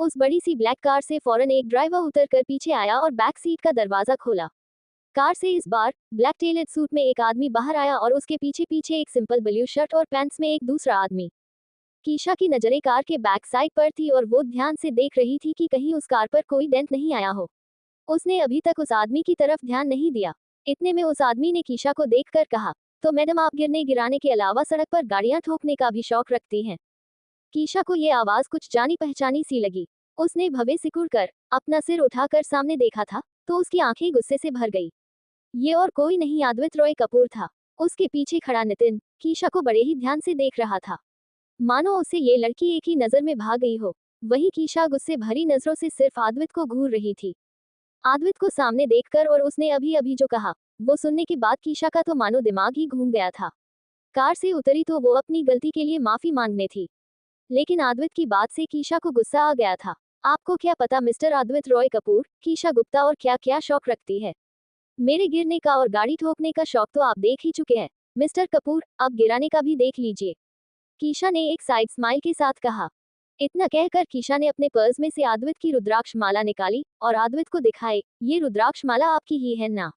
उस बड़ी सी black car से फौरन एक ड्राइवर उतरकर पीछे आया और बैक सीट का दरवाजा खोला। कार से इस बार ब्लैक टेलर सूट में एक आदमी बाहर आया और उसके पीछे पीछे एक सिंपल ब्लू शर्ट और पैंट्स में एक दूसरा आदमी। कीशा की नजरें कार के बैक साइड पर थी और वो ध्यान से देख रही थी कि कहीं उस कार पर कोई डेंट नहीं आया हो। उसने अभी तक उस आदमी की तरफ ध्यान नहीं दिया। इतने में उस आदमी ने कीशा को देखकर कहा, तो मैडम आप गिरने गिराने के अलावा सड़क पर गाड़ियां ठोकने का भी शौक रखती हैं। कीशा को ये आवाज कुछ जानी पहचानी सी लगी। उसने भवे सिकुड़कर अपना सिर उठाकर सामने देखा था तो उसकी आंखें गुस्से से भर गई। ये और कोई नहीं अद्वित रॉय कपूर था। उसके पीछे खड़ा नितिन कीशा को बड़े ही ध्यान से देख रहा था, मानो उसे ये लड़की एक ही नजर में भाग गई हो। वहीं कीशा गुस्से भरी नजरों से सिर्फ अद्वित को घूर रही थी। अद्वित को सामने देखकर और उसने अभी अभी जो कहा वो सुनने के बाद कीशा का तो मानो दिमाग ही घूम गया था। कार से उतरी तो वो अपनी गलती के लिए माफी मांगने थी, लेकिन अद्वित की बात से कीशा को गुस्सा आ गया था। आपको क्या पता मिस्टर अद्वित रॉय कपूर, कीशा गुप्ता और क्या क्या शौक रखती है। मेरे गिरने का और गाड़ी ठोकने का शौक तो आप देख ही चुके हैं मिस्टर कपूर, अब गिराने का भी देख लीजिए। कीशा ने एक साइड स्माइल के साथ कहा। इतना कहकर कीशा ने अपने पर्स में से अद्वित की रुद्राक्ष माला निकाली और अद्वित को दिखाई, ये रुद्राक्ष माला आपकी ही है ना।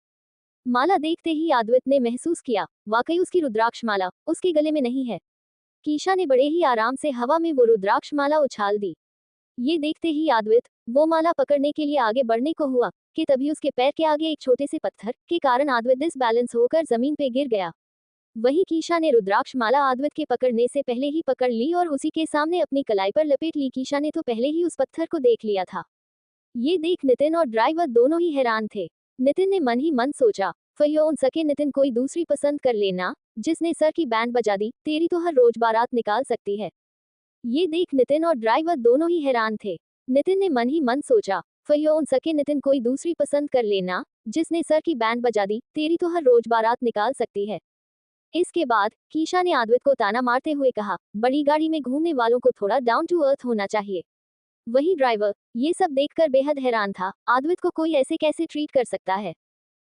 माला देखते ही अद्वित ने महसूस किया, वाकई उसकी रुद्राक्ष माला उसके गले में नहीं है। कीशा ने बड़े ही आराम से हवा में वो रुद्राक्ष माला उछाल दी। ये देखते ही अद्वित वो माला पकड़ने के लिए आगे बढ़ने को हुआ कि तभी उसके पैर के आगे एक छोटे से पत्थर के कारण अद्वित डिसबैलेंस होकर जमीन पे गिर गया। वहीं कीशा ने रुद्राक्ष माला अद्वित के पकड़ने से पहले ही पकड़ ली और उसी के सामने अपनी कलाई पर लपेट ली। कीशा ने तो पहले ही उस पत्थर को देख लिया था। ये देख नितिन और ड्राइवर दोनों ही हैरान थे। नितिन ने मन ही मन सोचा, फयो उन सके नितिन कोई दूसरी पसंद कर लेना जिसने सर की बैंड बजा दी, तेरी तो हर रोज बारात निकाल सकती है। ये देख नितिन और ड्राइवर दोनों ही हैरान थे। नितिन ने मन ही मन सोचा, फयो उन सके नितिन कोई दूसरी पसंद कर लेना जिसने सर की बैंड बजा दी, तेरी तो हर रोज बारात निकाल सकती है। इसके बाद कीशा ने अद्वित को ताना मारते हुए कहा, बड़ी गाड़ी में घूमने वालों को थोड़ा डाउन टू अर्थ होना चाहिए। वही ड्राइवर ये सब देखकर बेहद हैरान था, अद्वित को कोई ऐसे कैसे ट्रीट कर सकता है।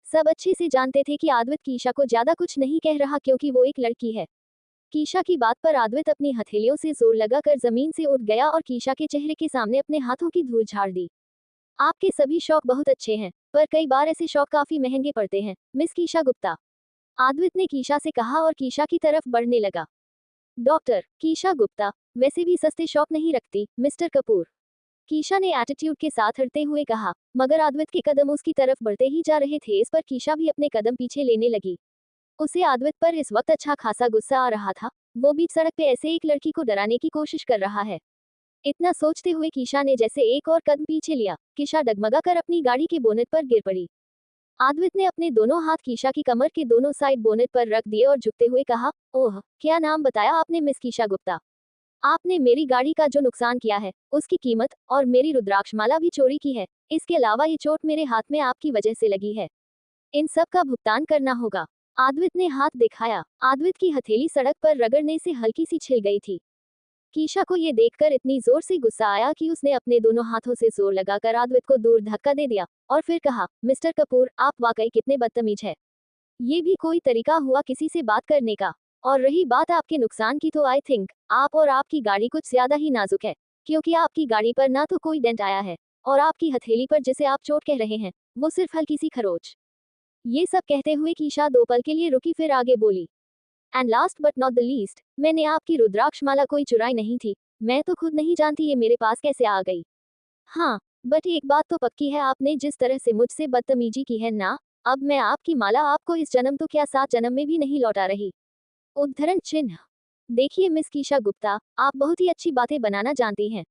सब अच्छे से जानते थे कि अद्वित कीशा को ज्यादा कुछ नहीं कह रहा क्योंकि वो एक लड़की है। कीशा की बात पर अद्वित अपनी हथेलियों से जोर लगाकर जमीन से उठ गया और कीशा के चेहरे के सामने अपने हाथों की धूल झाड़ दी। आपके सभी शौक बहुत अच्छे हैं, पर कई बार ऐसे शौक काफी महंगे पड़ते हैं मिस कीशा गुप्ता, अद्वित ने कीशा से कहा और कीशा की तरफ बढ़ने लगा। डॉक्टर कीशा गुप्ता वैसे भी सस्ते शौक नहीं रखती मिस्टर कपूर, कीशा ने एटीट्यूड के साथ हटते हुए कहा, मगर अद्वित के कदम उसकी तरफ बढ़ते ही जा रहे थे। इस पर कीशा भी अपने कदम पीछे लेने लगी। उसे अद्वित पर इस वक्त अच्छा खासा गुस्सा आ रहा था। वो बीच सड़क पे ऐसे एक लड़की को डराने की कोशिश कर रहा है। इतना सोचते हुए कीशा ने जैसे एक और कदम पीछे लिया, कीशा डगमगा कर अपनी गाड़ी के बोनेट पर गिर पड़ी। अद्वित ने अपने दोनों हाथ कीशा की कमर के दोनों साइड बोनेट पर रख दिए और झुकते हुए कहा, ओह क्या नाम बताया आपने मिस कीशा गुप्ता। आपने मेरी गाड़ी का जो नुकसान किया है उसकी कीमत और मेरी रुद्राक्षमाला भी चोरी की है। इसके अलावा ये चोट मेरे हाथ में आपकी वजह से लगी है। इन सब का भुगतान करना होगा। अद्वित ने हाथ दिखाया। अद्वित की हथेली सड़क पर रगड़ने से हल्की सी छिल गई थी। कीशा को ये देखकर इतनी जोर से गुस्सा आया कि उसने अपने दोनों हाथों से जोर लगाकर अद्वित को दूर धक्का दे दिया और फिर कहा, मिस्टर कपूर आप वाकई कितने बदतमीज है। ये भी कोई तरीका हुआ किसी से बात करने का। और रही बात आपके नुकसान की तो आई थिंक आप और आपकी गाड़ी कुछ ज्यादा ही नाजुक है, क्योंकि आपकी गाड़ी पर ना तो कोई डेंट आया है और आपकी हथेली पर जिसे आप चोट कह रहे हैं वो सिर्फ हल्की सी खरोच। ये सब कहते हुए कीशा दो पल के लिए रुकी फिर आगे बोली, and last but not the least, मैंने आपकी रुद्राक्षमाला कोई चुराई नहीं थी। मैं तो खुद नहीं जानती ये मेरे पास कैसे आ गई। हाँ बट एक बात तो पक्की है, आपने जिस तरह से मुझसे बदतमीजी की है ना, अब मैं आपकी माला आपको इस जन्म तो क्या 7 जन्म में भी नहीं लौटा रही। उद्धरण चिन्ह। देखिए मिस कीशा गुप्ता, आप बहुत ही अच्छी बातें बनाना जानती हैं,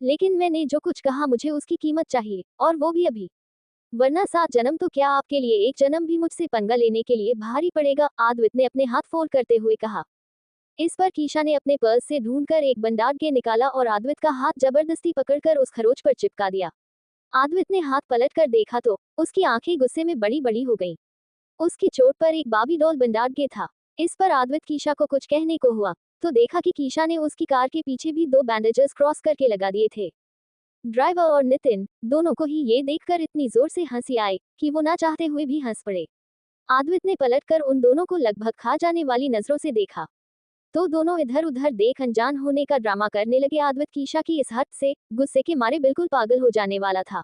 लेकिन मैंने जो कुछ कहा मुझे उसकी कीमत चाहिए और वो भी अभी, वरना 7 जन्म तो क्या आपके लिए एक जन्म भी मुझसे पंगा लेने के लिए भारी पड़ेगा। अद्वित ने अपने हाथ फोल्ड करते हुए कहा। इस पर कीशा ने अपने पर्स से ढूंढकर एक बंडाट के निकाला और अद्वित का हाथ जबरदस्ती पकड़कर उस खरोच पर चिपका दिया। अद्वित ने हाथ पलटकर देखा तो उसकी आंखें गुस्से में बड़ी बड़ी हो गईं। उसकी चोट पर एक बाबी डॉल बंडाट के था। इस पर अद्वित कीशा को कुछ कहने को हुआ तो देखा कि कीशा ने उसकी कार के पीछे भी 2 बैंडेजेस क्रॉस करके लगा दिए थे। ड्राइवर और नितिन दोनों को ही ये देखकर इतनी जोर से हंसी आई कि वो ना चाहते हुए भी हंस पड़े। अद्वित ने पलटकर उन दोनों को लगभग खा जाने वाली नजरों से देखा। तो दोनों इधर उधर देख अनजान होने का ड्रामा करने लगे। आद्वित कीशा की इस हद से गुस्से के मारे बिल्कुल पागल हो जाने वाला था।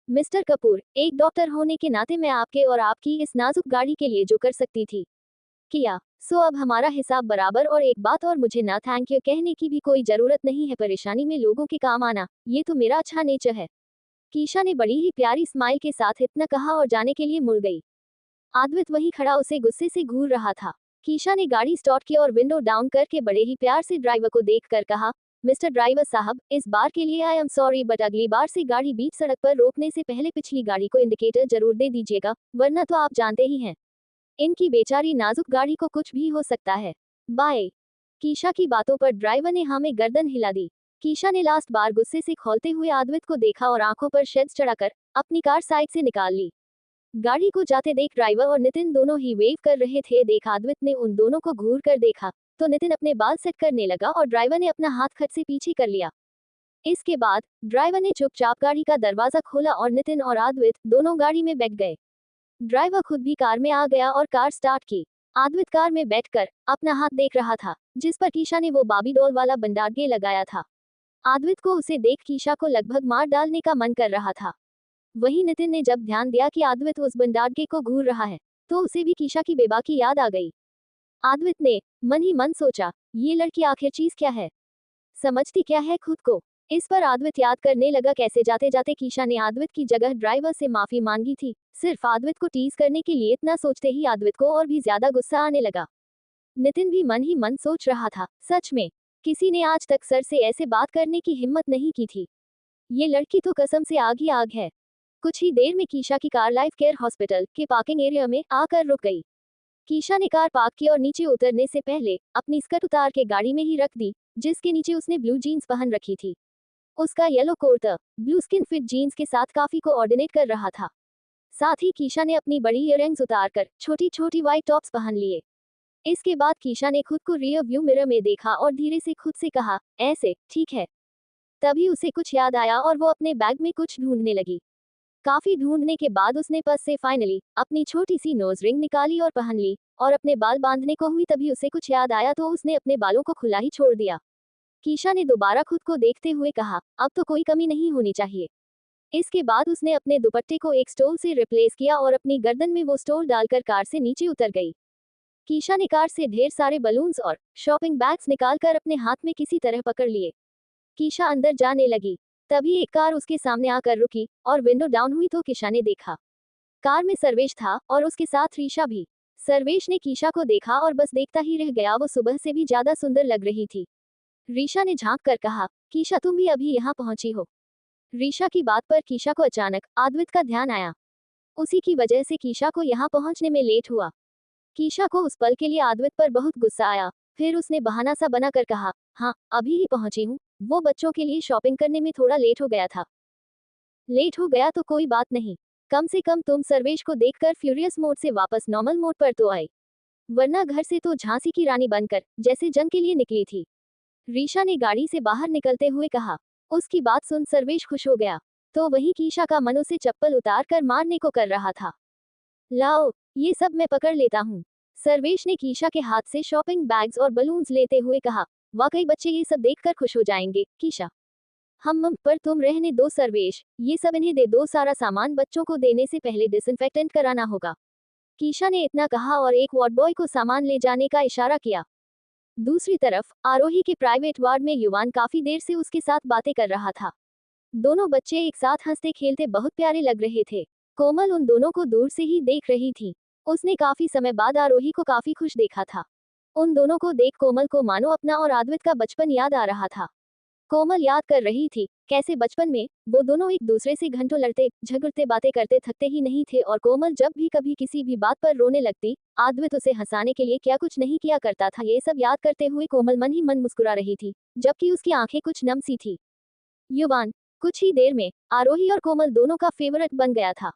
मिस्टर कपूर, एक डॉक्टर होने के नाते मैं आपके और आपकी इस नाजुक गाड़ी के लिए जो कर सकती थी किया। सो अब हमारा हिसाब बराबर। और एक बात और, मुझे ना थैंक यू कहने की भी कोई जरूरत नहीं है। परेशानी में लोगों के काम आना, ये तो मेरा अच्छा नेचर है। कीशा ने बड़ी ही प्यारी स्माइल के साथ इतना कहा और जाने के लिए मुड़ गई। आद्वित वहीं खड़ा उसे गुस्से से घूर रहा था। कीशा ने गाड़ी स्टार्ट की और विंडो डाउन करके बड़े ही प्यार से ड्राइवर को देखकर कहा, मिस्टर ड्राइवर साहब, इस बार के लिए आई एम सॉरी, बट अगली बार से गाड़ी बीच सड़क पर रोकने से पहले पिछली गाड़ी को इंडिकेटर जरूर दे दीजिएगा, वरना तो आप जानते ही हैं, इनकी बेचारी नाजुक गाड़ी को कुछ भी हो सकता है। बाय। कीशा की बातों पर ड्राइवर ने हाँ में गर्दन हिला दी। कीशा ने लास्ट बार गुस्से से खौलते हुए आद्वित को देखा और आंखों पर शेड्स चढ़ाकर अपनी कार साइड से निकाल ली। गाड़ी को जाते देख ड्राइवर और नितिन दोनों ही वेव कर रहे थे। देख आद्वित ने उन दोनों को घूर कर देखा तो नितिन अपने बाल सेट करने लगा और ड्राइवर ने अपना हाथ खट से पीछे कर लिया। इसके बाद ड्राइवर ने चुपचाप गाड़ी का दरवाजा खोला और नितिन और आद्वित दोनों गाड़ी में बैठ गए। ड्राइवर खुद भी कार में आ गया और कार स्टार्ट की। आद्वित कार में बैठकर अपना हाथ देख रहा था जिस पर कीशा ने वो बाबी डॉल वाला बंडागे लगाया था। आद्वित को उसे देख कीशा को लगभग मार डालने का मन कर रहा था। वहीं नितिन ने जब ध्यान दिया कि आद्वित उस बंडागे को घूर रहा है तो उसे भी कीशा की बेबाकी याद आ गई। आद्वित ने मन ही मन सोचा, ये लड़की आखिर चीज क्या है, समझती क्या है खुद को। इस पर आद्वित याद करने लगा कैसे जाते जाते कीशा ने आद्वित की जगह ड्राइवर से माफी मांगी थी। सिर्फ आद्वित को टीज करने के लिए। इतना सोचते ही आद्वित को और भी ज्यादा गुस्सा आने लगा। नितिन भी मन ही मन सोच रहा था, सच में किसी ने आज तक सर से ऐसे बात करने की हिम्मत नहीं की थी। ये लड़की तो कसम से आग ही आग है। कुछ ही देर में कीशा की कार लाइफ केयर हॉस्पिटल के पार्किंग एरिया में आकर रुक गई। कीशा ने कार पार्क की और नीचे उतरने से पहले अपनी स्कर्ट उतार के गाड़ी में ही रख दी जिसके नीचे उसने ब्लू जीन्स पहन रखी थी। उसका yellow coat blue skin fit jeans के साथ काफी कोऑर्डिनेट कर रहा था। साथ ही कीशा ने अपनी बड़ी इयररिंग्स उतारकर छोटी छोटी व्हाइट टॉप्स पहन लिए। इसके बाद कीशा ने खुद को रियर व्यू मिरर में देखा और धीरे से खुद से कहा, ऐसे ठीक है। तभी उसे कुछ याद आया और वो अपने बैग में कुछ ढूंढने लगी। काफी ढूंढने के बाद उसने पर्स से फाइनली अपनी छोटी सी नोज रिंग निकाली और पहन ली और अपने बाल बांधने को हुई तभी उसे कुछ याद आया तो उसने अपने बालों को खुला ही छोड़ दिया। कीशा ने दोबारा खुद को देखते हुए कहा, अब तो कोई कमी नहीं होनी चाहिए। इसके बाद उसने अपने दुपट्टे को एक स्टोल से रिप्लेस किया और अपनी गर्दन में वो स्टोल डालकर कार से नीचे उतर गई। कीशा ने कार से ढेर सारे बलून्स और शॉपिंग बैग्स निकालकर अपने हाथ में किसी तरह पकड़ लिए। कीशा अंदर जाने लगी तभी एक कार उसके सामने आकर रुकी और विंडो डाउन हुई तो कीशा ने देखा कार में सर्वेश था और उसके साथ रीशा भी। सर्वेश ने कीशा को देखा और बस देखता ही रह गया, वो सुबह से भी ज्यादा सुंदर लग रही थी। रीशा ने झांक कर कहा, कीशा तुम भी अभी यहाँ पहुंची हो। रीशा की बात पर कीशा को अचानक आद्वित का ध्यान आया। उसी की वजह से कीशा को यहाँ पहुंचने में लेट हुआ। कीशा को उस पल के लिए आद्वित पर बहुत गुस्सा आया। फिर उसने बहाना सा बनाकर कहा, हाँ अभी ही पहुंची हूँ, वो बच्चों के लिए शॉपिंग करने में थोड़ा लेट हो गया था। लेट हो गया तो कोई बात नहीं, कम से कम तुम सर्वेश को देखकर फ्यूरियस मोड से वापस नॉर्मल मोड पर तो आए, वरना घर से तो झांसी की रानी बनकर जैसे जंग के लिए निकली थी। रीशा ने गाड़ी से बाहर निकलते हुए कहा। उसकी बात सुन सर्वेश खुश हो गया तो वहीं कीशा का मन उसे चप्पल उतार कर मारने को कर रहा था। लाओ, ये सब मैं पकड़ लेता हूँ। सर्वेश ने कीशा के हाथ से शॉपिंग बैग्स और बलून्स लेते हुए कहा, वाकई बच्चे ये सब देखकर खुश हो जाएंगे। कीशा, हम पर तुम रहने दो सर्वेश, ये सब इन्हें दे दो, सारा सामान बच्चों को देने से पहले डिसइंफेक्टेंट कराना होगा। कीशा ने इतना कहा और एक वार्ड बॉय को सामान ले जाने का इशारा किया। दूसरी तरफ आरोही के प्राइवेट वार्ड में युवान काफी देर से उसके साथ बातें कर रहा था। दोनों बच्चे एक साथ हंसते खेलते बहुत प्यारे लग रहे थे। कोमल उन दोनों को दूर से ही देख रही थी। उसने काफी समय बाद आरोही को काफी खुश देखा था। उन दोनों को देख कोमल को मानो अपना और आद्वित का बचपन याद आ रहा था। कोमल याद कर रही थी कैसे बचपन में वो दोनों एक दूसरे से घंटों लड़ते झगड़ते बातें करते थकते ही नहीं थे और कोमल जब भी कभी किसी भी बात पर रोने लगती, आद्वित उसे हंसाने के लिए क्या कुछ नहीं किया करता था। ये सब याद करते हुए कोमल मन ही मन मुस्कुरा रही थी, जबकि उसकी आंखें कुछ नम सी थी। युवान कुछ ही देर में आरोही और कोमल दोनों का फेवरेट बन गया था।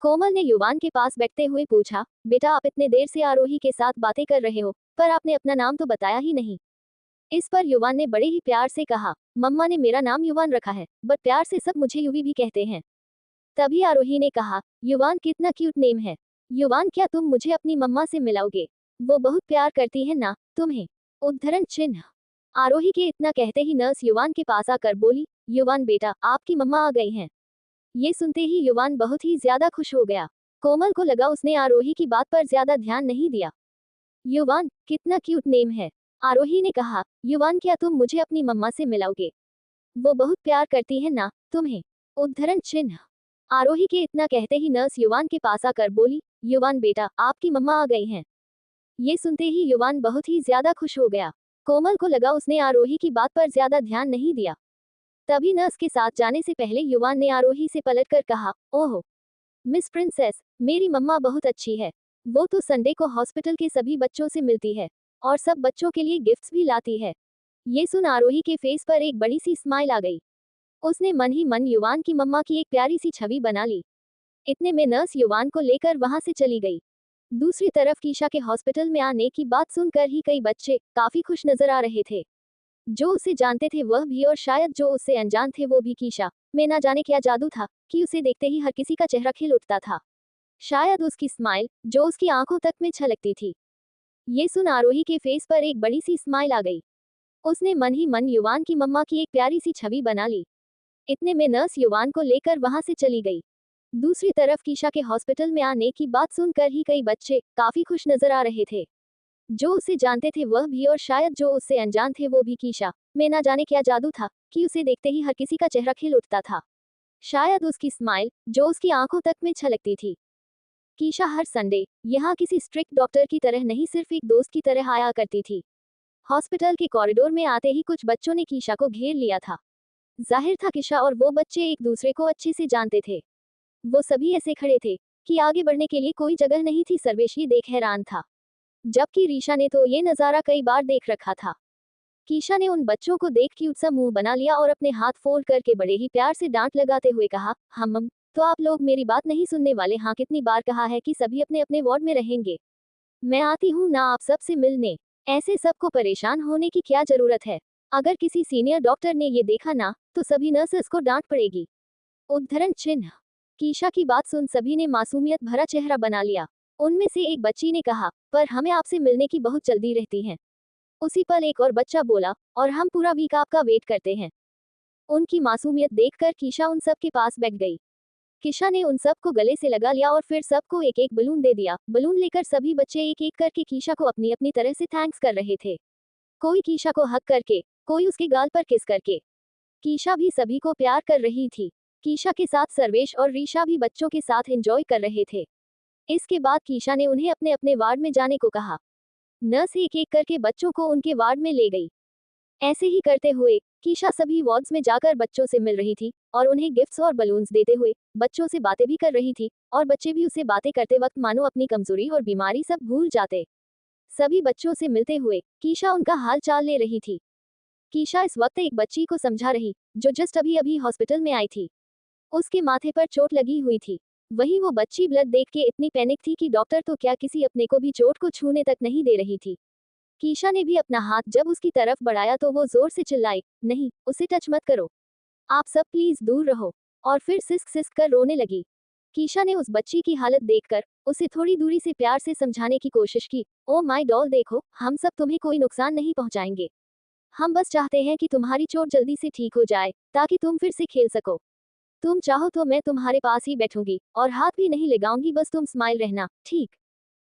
कोमल ने युवान के पास बैठते हुए पूछा, बेटा आप इतने देर से आरोही के साथ बातें कर रहे हो, पर आपने अपना नाम तो बताया ही नहीं। इस पर युवान ने बड़े ही प्यार से कहा, मम्मा ने मेरा नाम युवान रखा है, बट प्यार से सब मुझे युवी भी कहते हैं। तभी आरोही ने कहा, युवान कितना क्यूट नेम है। युवान क्या तुम मुझे अपनी मम्मा से मिलाओगे? वो बहुत प्यार करती है ना तुम्हें। उद्धरण चिन्ह। आरोही के इतना कहते ही नर्स युवान के पास आकर बोली, युवान बेटा, आपकी मम्मा आ गई हैं। ये सुनते ही युवान बहुत ही ज्यादा खुश हो गया। कोमल को लगा उसने आरोही की बात पर ज्यादा ध्यान नहीं दिया। युवान, कितना क्यूट नेम है। आरोही ने कहा, युवान क्या तुम मुझे अपनी मम्मा से मिलाओगे? वो बहुत प्यार करती है ना तुम्हें। उद्धरण चिन्ह। आरोही के इतना कहते ही नर्स युवान के पास आकर बोली, युवान बेटा, आपकी मम्मा आ गई हैं। ये सुनते ही युवान बहुत ही ज्यादा खुश हो गया। कोमल को लगा उसने आरोही की बात पर ज्यादा ध्यान नहीं दिया। तभी नर्स के साथ जाने से पहले युवान ने आरोही से पलटकर कहा, ओह मिस प्रिंसेस, मेरी मम्मा बहुत अच्छी है। वो तो संडे को हॉस्पिटल के सभी बच्चों से मिलती है और सब बच्चों के लिए गिफ्ट्स भी लाती है। ये सुन आरोही के फेस पर एक बड़ी सी स्माइल आ गई। उसने मन ही मन युवान की मम्मा की एक प्यारी सी छवि बना ली। इतने में नर्स युवान को लेकर वहां से चली गई। दूसरी तरफ कीशा के हॉस्पिटल में आने की बात सुनकर ही कई बच्चे काफी खुश नजर आ रहे थे। जो उसे जानते थे वह भी और शायद जो उससे अनजान थे वो भी। कीशा में ना जाने क्या जादू था कि उसे देखते ही हर किसी का चेहरा खिल उठता था। शायद उसकी स्माइल जो उसकी आंखों तक में छलकती थी। ये सुन आरोही के फेस पर एक बड़ी सी स्माइल आ गई। उसने मन ही मन युवान की मम्मा की एक प्यारी सी छवि बना ली। इतने में नर्स युवान को लेकर वहां से चली गई। दूसरी तरफ कीशा के हॉस्पिटल में आने की बात सुनकर ही कई बच्चे काफी खुश नजर आ रहे थे। जो उसे जानते थे वह भी और शायद जो उससे अनजान थे वो भी। कीशा में ना जाने क्या जादू था कि उसे देखते ही हर किसी का चेहरा खिल उठता था। शायद उसकी स्माइल जो उसकी आंखों तक में छलकती थी। कीशा हर संडे यहाँ किसी स्ट्रिक्ट डॉक्टर की तरह नहीं सिर्फ एक दोस्त की तरह आया करती थी। हॉस्पिटल के कॉरिडोर में आते ही कुछ बच्चों ने कीशा को घेर लिया था। जाहिर था कीशा और वो बच्चे एक दूसरे को अच्छे से जानते थे। वो सभी ऐसे खड़े थे कि आगे बढ़ने के लिए कोई जगह नहीं थी। सर्वेश ये देख हैरान था, जबकि रीशा ने तो ये नजारा कई बार देख रखा था। कीशा ने उन बच्चों को देख क्यूट सा मुंह बना लिया और अपने हाथ फोल्ड करके बड़े ही प्यार से डांट लगाते हुए कहा, हम तो आप लोग मेरी बात नहीं सुनने वाले। हाँ, कितनी बार कहा है कि सभी अपने अपने वार्ड में रहेंगे। मैं आती हूँ ना आप सब से मिलने। ऐसे सबको परेशान होने की क्या जरूरत है? अगर किसी सीनियर डॉक्टर ने ये देखा ना तो सभी नर्सेस को डांट पड़ेगी। उद्धरण चिन्ह। कीशा की बात सुन सभी ने मासूमियत भरा चेहरा बना लिया। उनमें से एक बच्ची ने कहा, पर हमें आपसे मिलने की बहुत जल्दी रहती है। उसी पल एक और बच्चा बोला, और हम पूरा वीक आपका वेट करते हैं। उनकी मासूमियत देखकर कीशा उन सब के पास बैठ गई। कीशा ने उन सब को गले से लगा लिया और फिर सबको एक एक बलून दे दिया। बलून लेकर सभी बच्चे एक एक करके कीशा को अपनी अपनी तरह से थैंक्स कर रहे थे। कोई कीशा को हक करके, कोई उसके गाल पर किस करके। कीशा भी सभी को प्यार कर रही थी। कीशा के साथ सर्वेश और रीशा भी बच्चों के साथ एंजॉय कर रहे थे। इसके बाद कीशा ने उन्हें अपने अपने वार्ड में जाने को कहा। नर्स एक एक करके बच्चों को उनके वार्ड में ले गई। ऐसे ही करते हुए कीशा सभी वार्ड्स में जाकर बच्चों से मिल रही थी और उन्हें गिफ्ट्स और बलून्स देते हुए बच्चों से बातें भी कर रही थी। और बच्चे भी उसे बातें करते वक्त मानो अपनी कमजोरी और बीमारी सब भूल जाते। सभी बच्चों से मिलते हुए कीशा उनका हाल चाल ले रही थी। कीशा इस वक्त एक बच्ची को समझा रही जो जस्ट अभी अभी हॉस्पिटल में आई थी। उसके माथे पर चोट लगी हुई थी। वहीं वो बच्ची ब्लड देख के इतनी पैनिक थी कि डॉक्टर तो क्या किसी अपने को भी चोट को छूने तक नहीं दे रही थी। कीशा ने भी अपना हाथ जब उसकी तरफ बढ़ाया तो वो जोर से चिल्लाई, नहीं, उसे टच मत करो। आप सब प्लीज दूर रहो। और फिर सिस्क सिस्क कर रोने लगी। कीशा ने उस बच्ची की हालत देखकर उसे थोड़ी दूरी से प्यार से समझाने की कोशिश की। ओ माय डॉल, देखो, हम सब तुम्हें कोई नुकसान नहीं पहुंचाएंगे। हम बस चाहते हैं कि तुम्हारी चोट जल्दी से ठीक हो जाए ताकि तुम फिर से खेल सको। तुम चाहो तो मैं तुम्हारे पास ही बैठूंगी और हाथ भी नहीं लगाऊंगी, बस तुम स्माइल रहना, ठीक?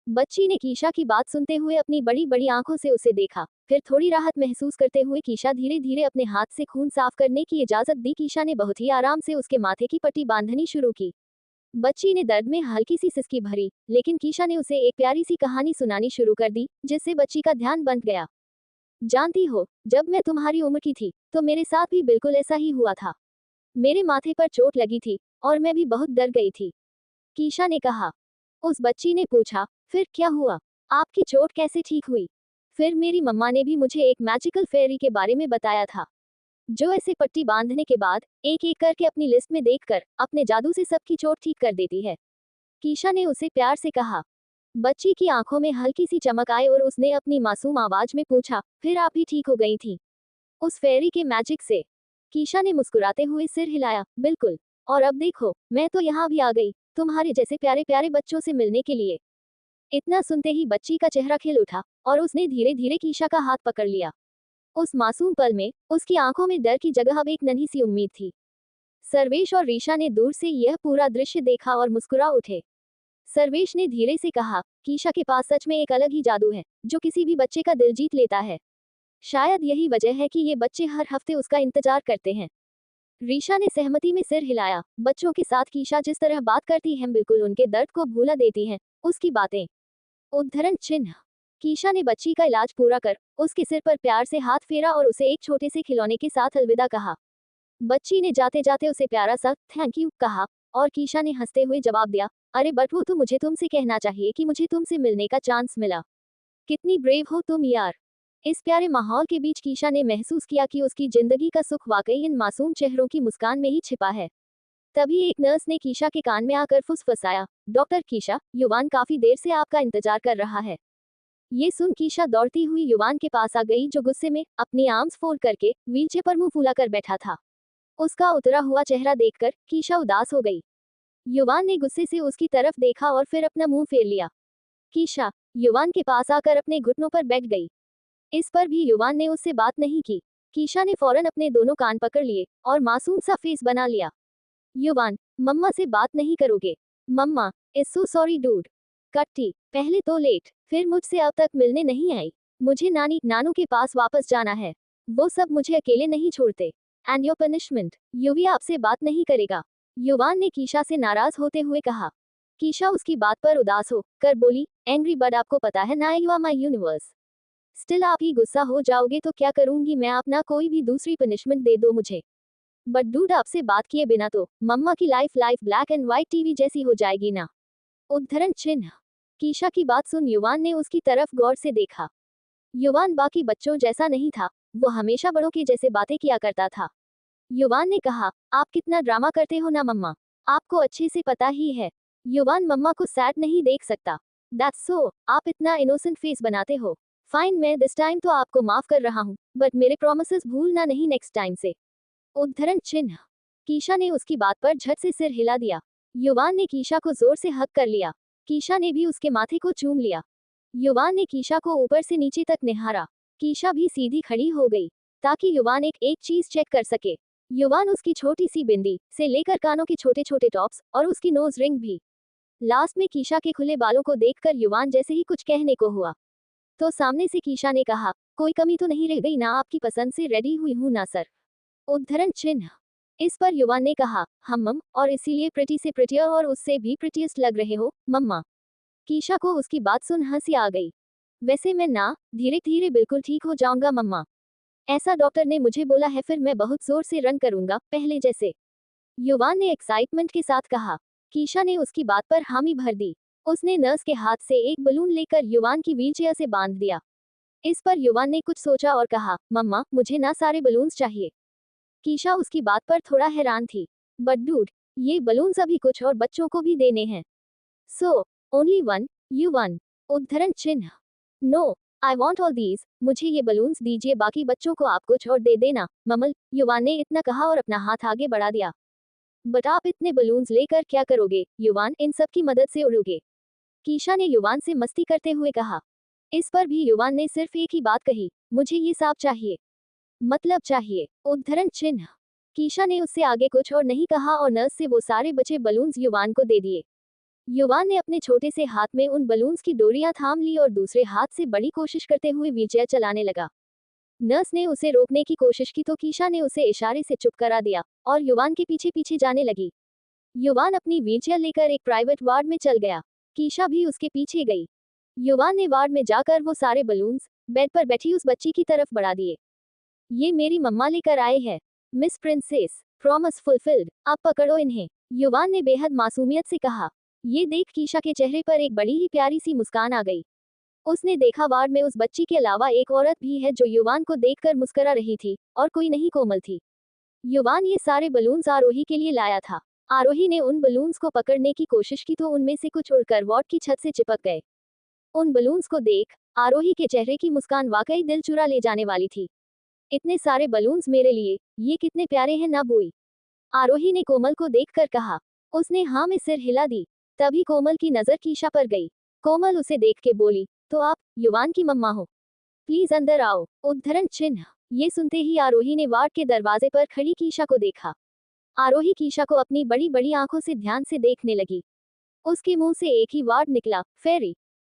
बच्ची ने कीशा की बात सुनते हुए अपनी बड़ी बड़ी आंखों से उसे देखा। फिर थोड़ी राहत महसूस करते हुए कीशा धीरे धीरे अपने हाथ से खून साफ करने की इजाजत दी। कीशा ने बहुत ही आराम से उसके माथे की पट्टी बांधनी शुरू की। बच्ची ने दर्द में हल्की सी सिसकी भरी, लेकिन कीशा ने उसे एक प्यारी सी कहानी सुनानी शुरू कर दी जिससे बच्ची का ध्यान बंध गया। जानती हो, जब मैं तुम्हारी उम्र की थी तो मेरे साथ भी बिल्कुल ऐसा ही हुआ था। मेरे माथे पर चोट लगी थी और मैं भी बहुत डर गई थी, कीशा ने कहा। उस बच्ची ने पूछा, फिर क्या हुआ? आपकी चोट कैसे ठीक हुई? फिर मेरी मम्मा ने भी मुझे एक मैजिकल फेरी के बारे में बताया था जो ऐसे पट्टी बांधने के बाद एक एक करके अपनी लिस्ट में देखकर अपने जादू से सबकी चोट ठीक कर देती है, कीशा ने उसे प्यार से कहा। बच्ची की आंखों में हल्की सी चमक आई और उसने अपनी मासूम आवाज में पूछा, फिर आप ही ठीक हो गई थी उस फेरी के मैजिक से? कीशा ने मुस्कुराते हुए सिर हिलाया, बिल्कुल। और अब देखो, मैं तो यहाँ भी आ गई तुम्हारे जैसे प्यारे प्यारे बच्चों से मिलने के लिए। इतना सुनते ही बच्ची का चेहरा खिल उठा और उसने धीरे धीरे कीशा का हाथ पकड़ लिया। उस मासूम पल में उसकी आंखों में डर की जगह अब एक नन्ही सी उम्मीद थी। सर्वेश और रीशा ने दूर से यह पूरा दृश्य देखा और मुस्कुरा उठे। सर्वेश ने धीरे से कहा, कीशा के पास सच में एक अलग ही जादू है जो किसी भी बच्चे का दिल जीत लेता है। शायद यही वजह है कि ये बच्चे हर हफ्ते उसका इंतजार करते हैं। रीशा ने सहमति में सिर हिलाया। बच्चों के साथ कीशा जिस तरह बात करती है बिल्कुल उनके दर्द को भुला देती है उसकी बातें। उद्धरण चिन्ह। कीशा ने बच्ची का इलाज पूरा कर उसके सिर पर प्यार से हाथ फेरा और उसे एक छोटे से खिलौने के साथ अलविदा कहा। बच्ची ने जाते जाते उसे प्यारा सा थैंक यू कहा और कीशा ने हंसते हुए जवाब दिया, अरे बट वो तो मुझे तुमसे कहना चाहिए कि मुझे तुमसे मिलने का चांस मिला। कितनी ब्रेव हो तुम यार। इस प्यारे माहौल के बीच कीशा ने महसूस किया कि उसकी जिंदगी का सुख वाकई इन मासूम चेहरों की मुस्कान में ही छिपा है। तभी एक नर्स ने कीशा के कान में आकर फुसफुसाया, डॉक्टर कीशा, युवान काफी देर से आपका इंतजार कर रहा है। ये सुन कीशा दौड़ती हुई युवान के पास आ गई जो गुस्से में अपनी आर्म्स फोल्ड करके व्हीलचेयर पर मुंह फुला कर बैठा था। उसका उतरा हुआ चेहरा देखकर कीशा उदास हो गई। युवान ने गुस्से से उसकी तरफ देखा और फिर अपना मुंह फेर लिया। कीशा युवान के पास आकर अपने घुटनों पर बैठ गई। इस पर भी युवान ने उससे बात नहीं की। कीशा ने फौरन अपने दोनों कान पकड़ लिए और मासूम सा फेस बना लिया। युवान, मम्मा से बात नहीं करोगे? मम्मा, इज सो सॉरी डूड। कट्टी, पहले तो लेट, फिर मुझसे अब तक मिलने नहीं आई। मुझे नानी नानू के पास वापस जाना है। वो सब मुझे अकेले नहीं छोड़ते। एंड योर पनिशमेंट, युवी आपसे बात नहीं करेगा। युवान ने कीशा से नाराज होते हुए कहा। कीशा उसकी बात पर उदास हो कर बोली, एंग्री बर्ड आपको पता है ना you are my universe. Still आप ही गुस्सा हो जाओगे तो क्या करूंगी मैं, अपना कोई भी दूसरी पनिशमेंट दे दो मुझे। बट डूड आपसे बात किए बिना तो मम्मा की life black and white TV जैसी हो जाएगी ना। उद्धरण चिन्ह। कीशा की बात सुन युवान ने उसकी तरफ गौर से देखा। युवान बाकी बच्चों जैसा नहीं था, वो हमेशा बड़ों के जैसे बातें किया करता था। युवान ने कहा, आप कितना ड्रामा करते हो ना मम्मा, आपको अच्छे से पता ही है। युवान मम्मा को सैड नहीं देख सकता। दैट्स सो, आप इतना इनोसेंट फेस बनाते हो। फाइन, मैं दिस टाइम तो आपको माफ कर रहा हूँ, बट मेरे प्रॉमिसेस भूलना नहीं नेक्स्ट टाइम से। उद्धरण चिन्ह। कीशा ने उसकी बात पर झट से सिर हिला दिया। युवान ने कीशा को जोर से हक कर लिया। कीशा ने भी उसके माथे को चूम लिया। युवान ने कीशा को ऊपर से नीचे तक निहारा। कीशा भी सीधी खड़ी हो गई ताकि युवान एक चीज चेक कर सके। युवान उसकी छोटी सी बिंदी से लेकर कानों के छोटे छोटे टॉप्स और उसकी नोज रिंग भी। लास्ट में कीशा के खुले बालों को देखकर युवान जैसे ही कुछ कहने को हुआ तो सामने से कीशा ने कहा, कोई कमी तो नहीं रह गई ना, आपकी पसंद से रेडी हुई हूं ना सर। उद्धरण चिन्ह। इस पर युवान ने कहा, हम और इसीलिए प्रिटी से प्रिटियर और उससे भी प्रिटियस्ट लग रहे हो मम्मा। कीशा को उसकी बात सुन हंसी आ गई। वैसे मैं ना धीरे धीरे बिल्कुल ठीक हो जाऊंगा मम्मा, ऐसा डॉक्टर ने मुझे बोला है, फिर मैं बहुत जोर से रन करूंगा पहले जैसे। युवान ने एक्साइटमेंट के साथ कहा। कीशा ने उसकी बात पर हामी भर दी। उसने नर्स के हाथ से एक बलून लेकर युवान की व्हीलचेयर से बांध दिया। इस पर युवान ने कुछ सोचा और कहा, मम्मा मुझे ना सारे बलून्स चाहिए। कीशा उसकी बात पर थोड़ा हैरान थी। बट डूड, ये बलून्स अभी कुछ और बच्चों को भी देने हैं। सो ओनली वन, युवान। उद्धरण चिन्ह। No, I want all these, मुझे ये बलून्स दीजिए, बाकी बच्चों को आप कुछ और दे देना ममल। युवान ने इतना कहा और अपना हाथ आगे बढ़ा दिया। बट आप इतने बलून्स लेकर क्या करोगे युवान, इन सब की मदद से उड़ोगे? कीशा ने युवान से मस्ती करते हुए कहा। इस पर भी युवान ने सिर्फ एक ही बात कही, मुझे ये सांप चाहिए, मतलब चाहिए। उद्धरण चिन्ह। कीशा ने उससे आगे कुछ और नहीं कहा और नर्स से वो सारे बचे बलून्स युवान को दे दिए। युवान ने अपने छोटे से हाथ में उन बलून्स की डोरियां थाम ली और दूसरे हाथ से बड़ी कोशिश करते हुए व्हीलचेयर चलाने लगा। नर्स ने उसे रोकने की कोशिश की तो कीशा ने उसे इशारे से चुप करा दिया और युवान के पीछे पीछे जाने लगी। युवान अपनी व्हीलचेयर लेकर एक प्राइवेट वार्ड में चल गया। कीशा भी उसके पीछे गई। युवान ने वार्ड में जाकर वो सारे बलून्स बेड पर बैठी उस बच्ची की तरफ बढ़ा दिए। ये मेरी मम्मा लेकर आए हैं, मिस प्रिंसेस, प्रॉमिस फुलफिल्ड, आप पकड़ो इन्हें, युवान ने बेहद मासूमियत से कहा। ये देख कीशा के चेहरे पर एक बड़ी ही प्यारी सी मुस्कान आ गई। उसने देखा वार्ड में उस बच्ची के अलावा एक औरत भी है जो युवान को देखकर मुस्करा रही थी और कोई नहीं, कोमल थी। युवान ये सारे बलून्स आरोही के लिए लाया था। आरोही ने उन बलून्स को पकड़ने की कोशिश की तो उनमें से कुछ उड़कर वार्ड की छत से चिपक गए। उन बलून्स को देख आरोही के चेहरे की मुस्कान वाकई दिल चुरा ले जाने वाली थी। इतने सारे बलून्स मेरे लिए, ये कितने प्यारे हैं ना बोई, आरोही ने कोमल को देखकर कहा। उसने हाँ में सिर हिला दी। तभी कोमल की नजर कीशा पर गई। कोमल उसे देख के बोली, तो आप युवान की मम्मा हो? प्लीज अंदर आओ। उद्धरण चिन्ह। ये सुनते ही आरोही ने वार्ड के दरवाजे पर खड़ी कीशा को देखा। आरोही कीशा को अपनी बड़ी बड़ी आंखों से ध्यान से देखने लगी। उसके मुंह से एक ही वर्ड निकला, फेरी।